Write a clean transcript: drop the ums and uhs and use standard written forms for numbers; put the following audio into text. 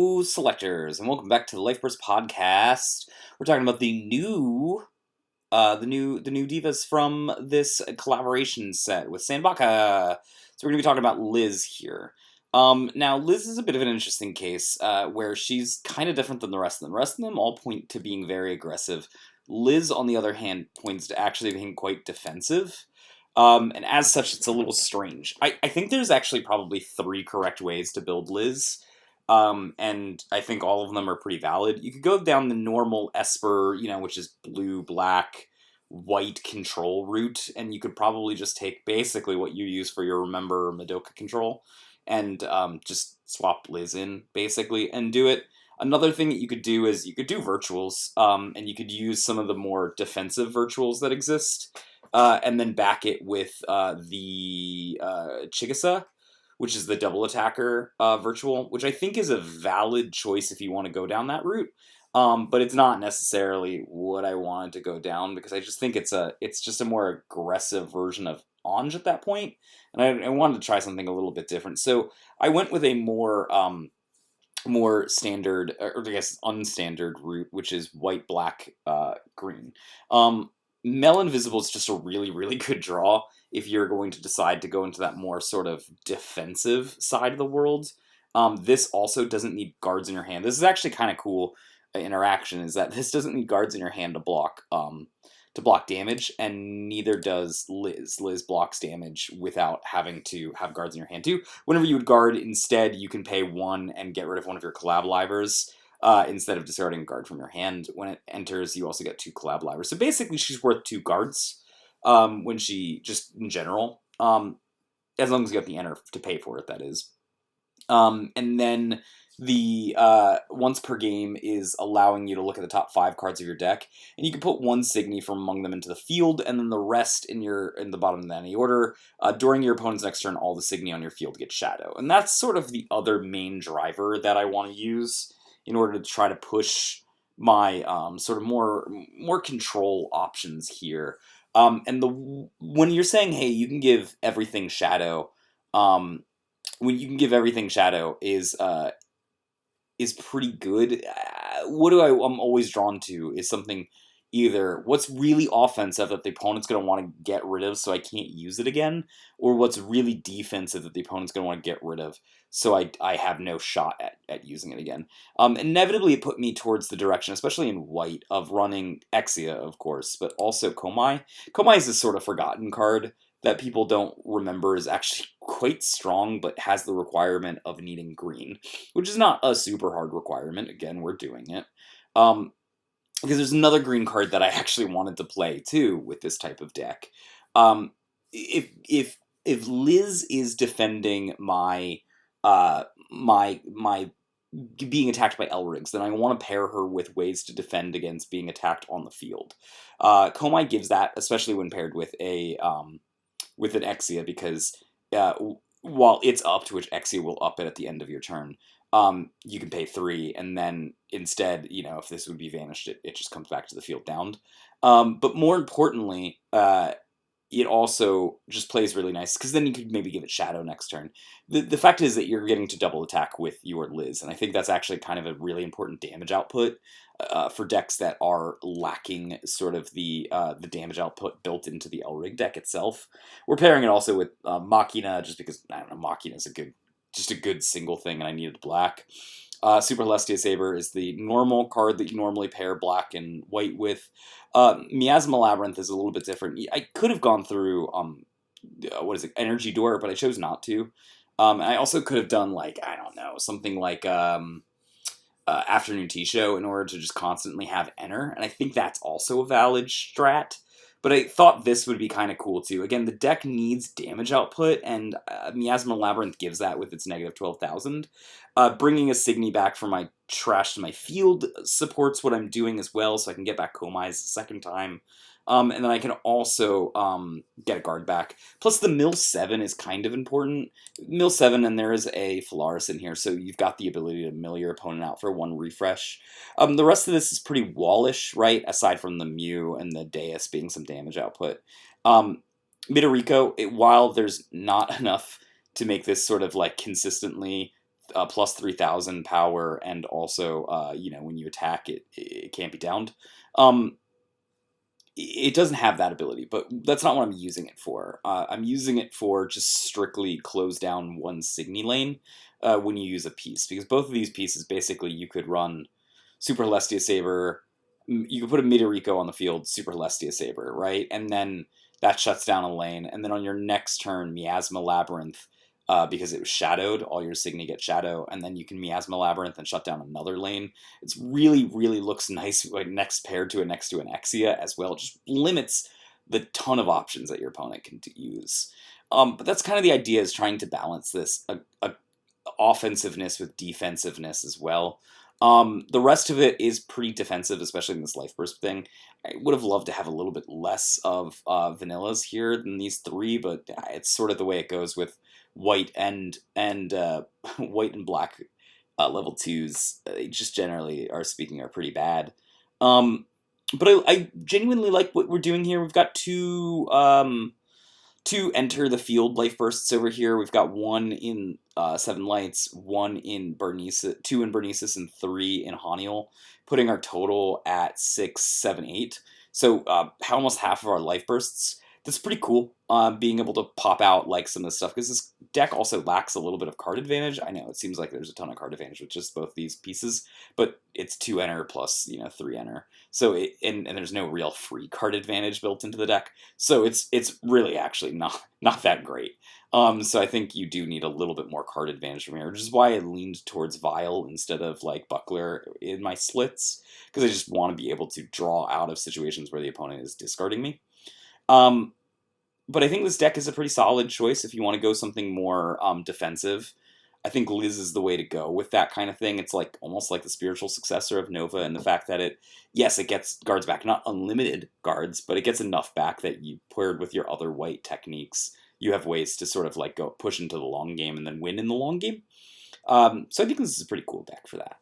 Selectors, and welcome back to the Life Burst podcast. We're talking about the new divas from this collaboration set with Sandbaka. So we're gonna be talking about Lize here. Now Lize is a bit of an interesting case, where she's kind of different than the rest of them. The rest of them all point to being very aggressive. Lize, on the other hand, points to actually being quite defensive. And as such, it's a little strange. I think there's actually probably 3 correct ways to build Lize. And I think all of them are pretty valid. You could go down the normal Esper, which is blue, black, white control route, and you could probably just take basically what you use for your Remember Madoka control, and just swap Liz in, basically, and do it. Another thing that you could do is you could do virtuals, and you could use some of the more defensive virtuals that exist, and then back it with the Chigusa, which is the double attacker virtual, which I think is a valid choice if you want to go down that route. But it's not necessarily what I wanted to go down, because I just think it's just a more aggressive version of Anj at that point, and I wanted to try something a little bit different. So I went with a more standard, or I guess unstandard route, which is white, black, green. Mel Invisible is just a really, really good draw if you're going to decide to go into that more sort of defensive side of the world. This also doesn't need guards in your hand. This is actually kind of cool interaction, is that this doesn't need guards in your hand to block damage, and neither does Liz. Liz blocks damage without having to have guards in your hand too. Whenever you would guard, instead you can pay 1 and get rid of one of your collab livers. Instead of discarding a guard from your hand. When it enters, you also get 2 collab livers. So basically, she's worth 2 guards when she, just in general, as long as you got the enter to pay for it, that is. And then the once per game is allowing you to look at the top 5 cards of your deck, and you can put 1 Signy from among them into the field, and then the rest in the bottom of any order. During your opponent's next turn, all the Signy on your field get Shadow, and that's sort of the other main driver that I want to use in order to try to push my sort of more control options here. When you're saying, hey, you can give everything Shadow, when you can give everything Shadow is pretty good. What I'm always drawn to is something either what's really offensive that the opponent's going to want to get rid of so I can't use it again, or what's really defensive that the opponent's going to want to get rid of so I have no shot at using it again. Inevitably, it put me towards the direction, especially in white, of running Exia, of course, but also Komai. Komai is this sort of forgotten card that people don't remember is actually quite strong, but has the requirement of needing green, which is not a super hard requirement. Again, we're doing it. Because there's another green card that I actually wanted to play too with this type of deck. If Liz is defending my being attacked by Elrigs, then I want to pair her with ways to defend against being attacked on the field. Komai gives that, especially when paired with an Exia, because while it's up to which Exia will up it at the end of your turn, you can pay 3, and then instead, if this would be vanished, it just comes back to the field downed. But more importantly, it also just plays really nice, because then you could maybe give it Shadow next turn. The fact is that you're getting to double attack with your Liz, and I think that's actually kind of a really important damage output for decks that are lacking sort of the damage output built into the Elrig deck itself. We're pairing it also with Machina, just because, I don't know, Machina is just a good single thing, and I needed black. Super Celestia Saber is the normal card that you normally pair black and white with. Miasma Labyrinth is a little bit different. I could have gone through, Energy Door, but I chose not to. And I also could have done, something like Afternoon Tea Show in order to just constantly have Enter, and I think that's also a valid strat. But I thought this would be kind of cool too. Again, the deck needs damage output, and Miasma Labyrinth gives that with its negative 12,000. Bringing a Signy back from my trash to my field supports what I'm doing as well, so I can get back Komai's the second time. And then I can also get a guard back. Plus the Mill 7 is kind of important. Mill 7, and there is a Phalaris in here, so you've got the ability to mill your opponent out for 1 refresh. The rest of this is pretty wallish, right? Aside from the Mew and the Deus being some damage output. Midoriko, while there's not enough to make this sort of consistently plus 3,000 power, and also you know, when you attack it can't be downed. Um, it doesn't have that ability, but that's not what I'm using it for. I'm using it for just strictly close down one Signy lane when you use a piece, because both of these pieces basically you could run Super Celestia Saber. You could put a Midoriko on the field, Super Celestia Saber, right? And then that shuts down a lane. And then on your next turn, Miasma Labyrinth, because it was shadowed, all your Signy get shadow, and then you can Miasma Labyrinth and shut down another lane. It's really looks nice, like next paired to next to an Exia as well. It just limits the ton of options that your opponent can use. But that's kind of the idea, is trying to balance this offensiveness with defensiveness as well. The rest of it is pretty defensive, especially in this life burst thing. I would have loved to have a little bit less of vanillas here than these three, but it's sort of the way it goes with white and white and black level twos. They just generally are speaking are pretty bad. But I genuinely like what we're doing here. We've got two enter the field life bursts over here. We've got one in Seven Lights, one in Bernices, two in Bernices, and three in Haniel, putting our total at 6, 7, 8. So almost half of our life bursts. That's pretty cool. Being able to pop out like some of this stuff, because this deck also lacks a little bit of card advantage. I know it seems like there's a ton of card advantage with just both these pieces, but it's 2 enter plus 3 enter. So and there's no real free card advantage built into the deck. So it's really actually not that great. So I think you do need a little bit more card advantage from here, which is why I leaned towards Vial instead of like Buckler in my splits, because I just want to be able to draw out of situations where the opponent is discarding me. But I think this deck is a pretty solid choice if you want to go something more defensive. I think Lize is the way to go with that kind of thing. It's like almost like the spiritual successor of Nova, and the fact that it gets guards back, not unlimited guards, but it gets enough back that you paired with your other white techniques, you have ways to sort of like go push into the long game and then win in the long game. So I think this is a pretty cool deck for that.